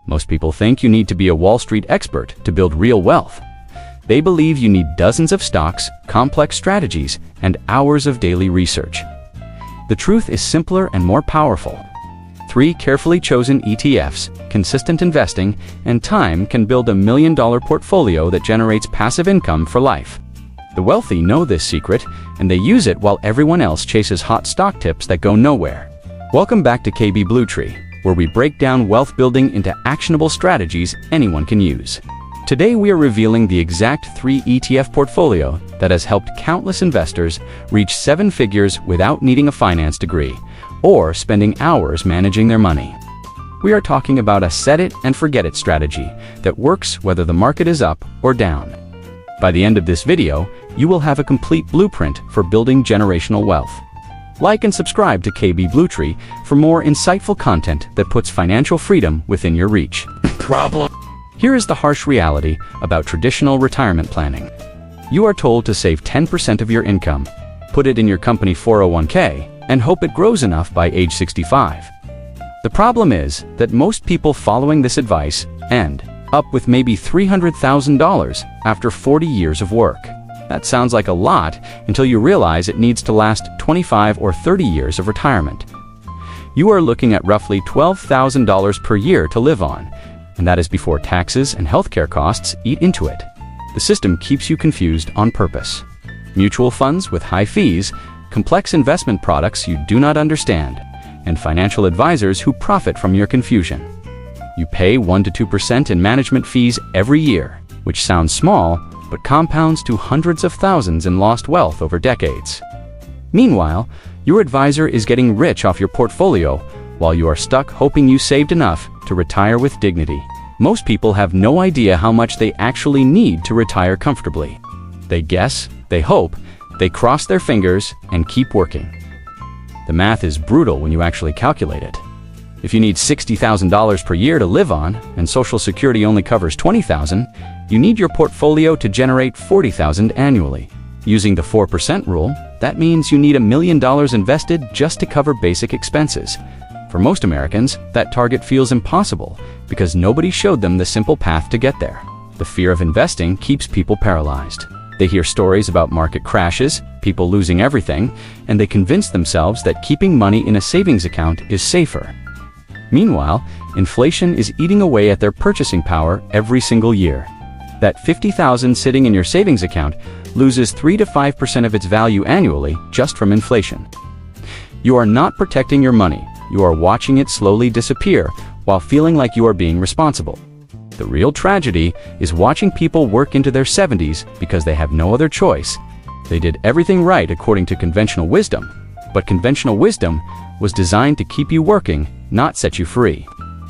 Most people think you need to be a Wall Street expert to build real wealth. They believe you need dozens of stocks, complex strategies, and hours of daily research. The truth is simpler and more powerful. 3 carefully chosen ETFs, consistent investing, and time can build $1 million portfolio that generates passive income for life. The wealthy know this secret, and they use it while everyone else chases hot stock tips that go nowhere. Welcome back to KB Bluetree, where we break down wealth building into actionable strategies anyone can use. Today we are revealing the exact 3 ETF portfolio that has helped countless investors reach 7 figures without needing a finance degree or spending hours managing their money. We are talking about a set-it-and-forget-it strategy that works whether the market is up or down. By the end of this video, you will have a complete blueprint for building generational wealth. Like and subscribe to KB Bluetree for more insightful content that puts financial freedom within your reach. Here is the harsh reality about traditional retirement planning. You are told to save 10% of your income, put it in your company 401k, and hope it grows enough by age 65. The problem is that most people following this advice end up with maybe $300,000 after 40 years of work. That sounds like a lot until you realize it needs to last 25 or 30 years of retirement. You are looking at roughly $12,000 per year to live on, and that is before taxes and healthcare costs eat into it. The system keeps you confused on purpose. Mutual funds with high fees, complex investment products you do not understand, and financial advisors who profit from your confusion. You pay 1 to 2% in management fees every year, which sounds small, but compounds to hundreds of thousands in lost wealth over decades. Meanwhile, your advisor is getting rich off your portfolio while you are stuck hoping you saved enough to retire with dignity. Most people have no idea how much they actually need to retire comfortably. They guess, they hope, they cross their fingers and keep working. The math is brutal when you actually calculate it. If you need $60,000 per year to live on and Social Security only covers $20,000, you need your portfolio to generate $40,000 annually. Using the 4% rule, that means you need $1 million invested just to cover basic expenses. For most Americans, that target feels impossible because nobody showed them the simple path to get there. The fear of investing keeps people paralyzed. They hear stories about market crashes, people losing everything, and they convince themselves that keeping money in a savings account is safer. Meanwhile, inflation is eating away at their purchasing power every single year. That $50,000 sitting in your savings account loses 3 to 5% of its value annually just from inflation. You are not protecting your money. You are watching it slowly disappear while feeling like you are being responsible. The real tragedy is watching people work into their 70s because they have no other choice. They did everything right according to conventional wisdom, but conventional wisdom was designed to keep you working, not set you free.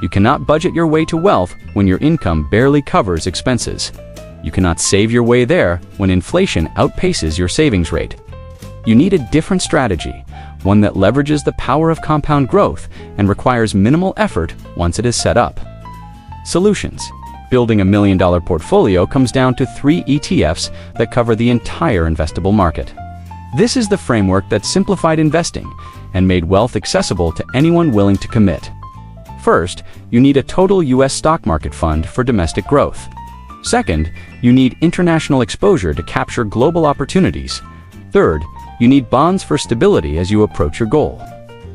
You cannot budget your way to wealth when your income barely covers expenses. You cannot save your way there when inflation outpaces your savings rate. You need a different strategy, one that leverages the power of compound growth and requires minimal effort once it is set up. Solutions. Building $1 million portfolio comes down to 3 ETFs that cover the entire investable market. This is the framework that simplified investing and made wealth accessible to anyone willing to commit. First, you need a total U.S. stock market fund for domestic growth. Second, you need international exposure to capture global opportunities. Third, you need bonds for stability as you approach your goal.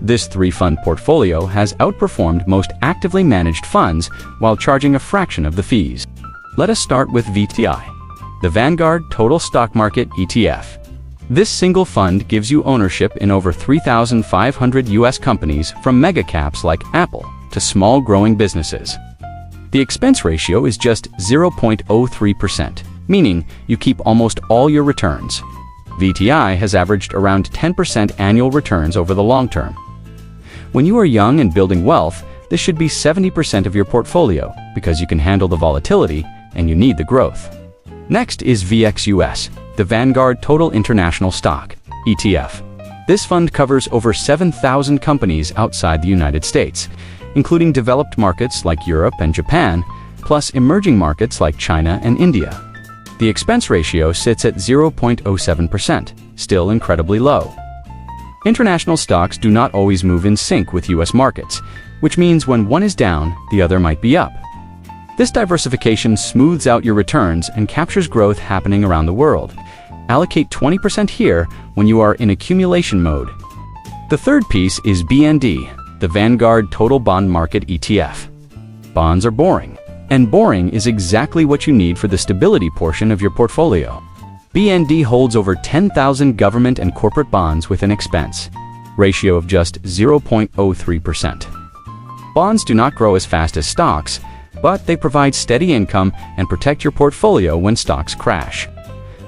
This 3-fund portfolio has outperformed most actively managed funds while charging a fraction of the fees. Let us start with VTI, the Vanguard Total Stock Market ETF. This single fund gives you ownership in over 3,500 U.S. companies from mega caps like Apple to small growing businesses. The expense ratio is just 0.03%, meaning you keep almost all your returns. VTI has averaged around 10% annual returns over the long term. When you are young and building wealth, this should be 70% of your portfolio because you can handle the volatility and you need the growth. Next is VXUS, the Vanguard Total International Stock ETF. This fund covers over 7,000 companies outside the United States, including developed markets like Europe and Japan, plus emerging markets like China and India. The expense ratio sits at 0.07%, still incredibly low. International stocks do not always move in sync with U.S. markets, which means when one is down, the other might be up. This diversification smooths out your returns and captures growth happening around the world. Allocate 20% here when you are in accumulation mode. The third piece is BND, the Vanguard Total Bond Market ETF. Bonds are boring, and boring is exactly what you need for the stability portion of your portfolio. BND holds over 10,000 government and corporate bonds with an expense ratio of just 0.03%. Bonds do not grow as fast as stocks, but they provide steady income and protect your portfolio when stocks crash.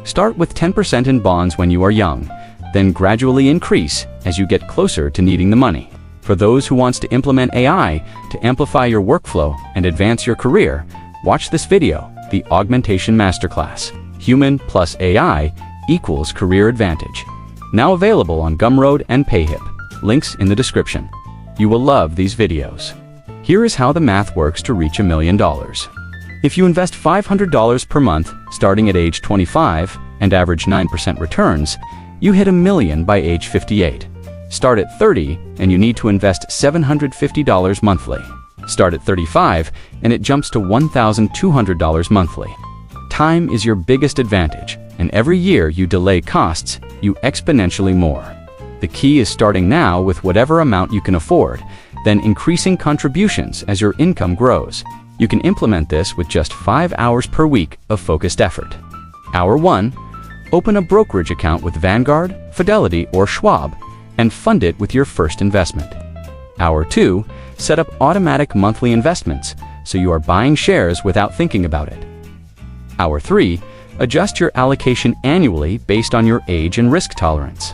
Start with 10% in bonds when you are young, then gradually increase as you get closer to needing the money. For those who wants to implement AI to amplify your workflow and advance your career, watch this video, the Augmentation Masterclass. Human plus AI equals career advantage. Now available on Gumroad and Payhip. Links in the description. You will love these videos. Here is how the math works to reach $1 million. If you invest $500 per month starting at age 25 and average 9% returns, you hit $1 million by age 58. Start at 30 and you need to invest $750 monthly. Start at 35 and it jumps to $1,200 monthly. Time is your biggest advantage, and every year you delay costs you exponentially more. The key is starting now with whatever amount you can afford, then increasing contributions as your income grows. You can implement this with just 5 hours per week of focused effort. Hour 1. Open a brokerage account with Vanguard, Fidelity, or Schwab and fund it with your first investment. Hour 2. Set up automatic monthly investments so you are buying shares without thinking about it. Hour 3. Adjust your allocation annually based on your age and risk tolerance.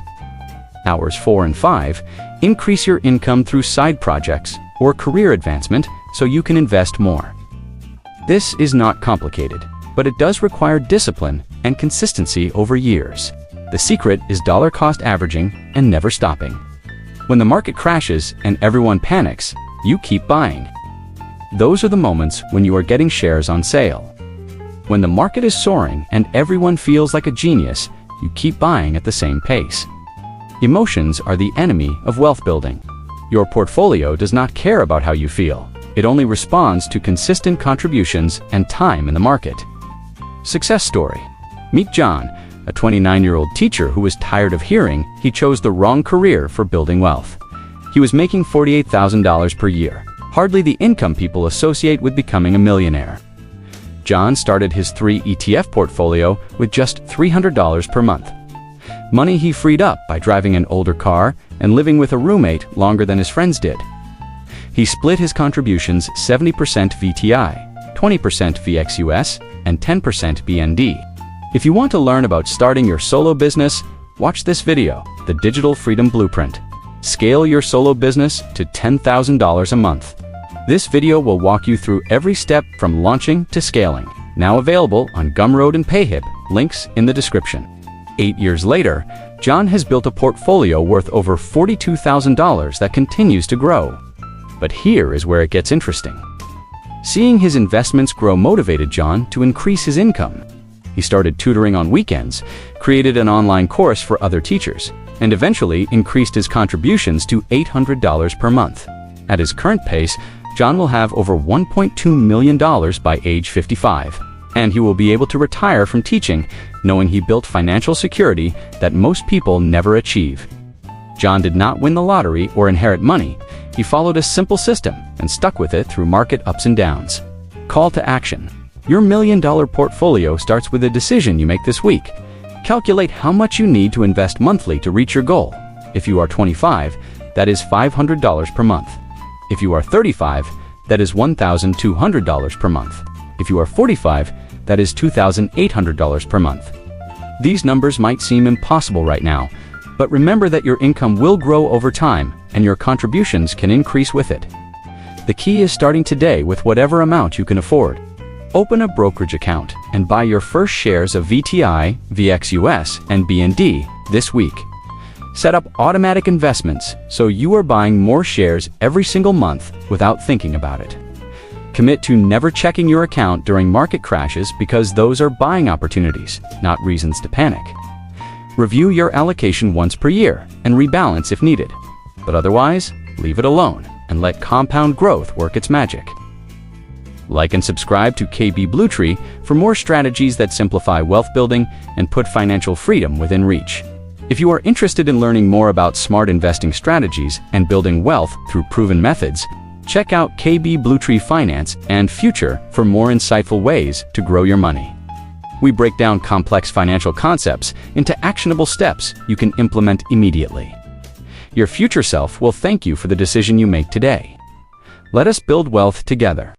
Hours 4 and 5. Increase your income through side projects or career advancement so you can invest more. This is not complicated, but it does require discipline and consistency over years. The secret is dollar cost averaging and never stopping. When the market crashes and everyone panics, you keep buying. Those are the moments when you are getting shares on sale. When the market is soaring and everyone feels like a genius, you keep buying at the same pace. Emotions are the enemy of wealth building. Your portfolio does not care about how you feel. It only responds to consistent contributions and time in the market. Success story. Meet John, a 29-year-old teacher who was tired of hearing he chose the wrong career for building wealth. He was making $48,000 per year, hardly the income people associate with becoming a millionaire. John started his 3 ETF portfolio with just $300 per month. Money he freed up by driving an older car and living with a roommate longer than his friends did. He split his contributions 70% VTI, 20% VXUS, and 10% BND. If you want to learn about starting your solo business, watch this video, The Digital Freedom Blueprint. Scale your solo business to $10,000 a month. This video will walk you through every step from launching to scaling. Now available on Gumroad and Payhip, links in the description. 8 years later, John has built a portfolio worth over $42,000 that continues to grow. But here is where it gets interesting. Seeing his investments grow motivated John to increase his income. He started tutoring on weekends, created an online course for other teachers, and eventually increased his contributions to $800 per month. At his current pace, John will have over $1.2 million by age 55, and he will be able to retire from teaching, knowing he built financial security that most people never achieve. John did not win the lottery or inherit money. He followed a simple system and stuck with it through market ups and downs. Call to action. Your $1 million portfolio starts with a decision you make this week. Calculate how much you need to invest monthly to reach your goal. If you are 25, that is $500 per month. If you are 35, that is $1,200 per month. If you are 45, that is $2,800 per month. These numbers might seem impossible right now, but remember that your income will grow over time and your contributions can increase with it. The key is starting today with whatever amount you can afford. Open a brokerage account and buy your first shares of VTI, VXUS, and BND this week. Set up automatic investments so you are buying more shares every single month without thinking about it. Commit to never checking your account during market crashes because those are buying opportunities, not reasons to panic. Review your allocation once per year and rebalance if needed, but otherwise, leave it alone. and let compound growth work its magic. Like and subscribe to KB Bluetree for more strategies that simplify wealth building and put financial freedom within reach. If you are interested in learning more about smart investing strategies and building wealth through proven methods, check out KB Bluetree Finance and Future for more insightful ways to grow your money. We break down complex financial concepts into actionable steps you can implement immediately. Your future self will thank you for the decision you make today. Let us build wealth together.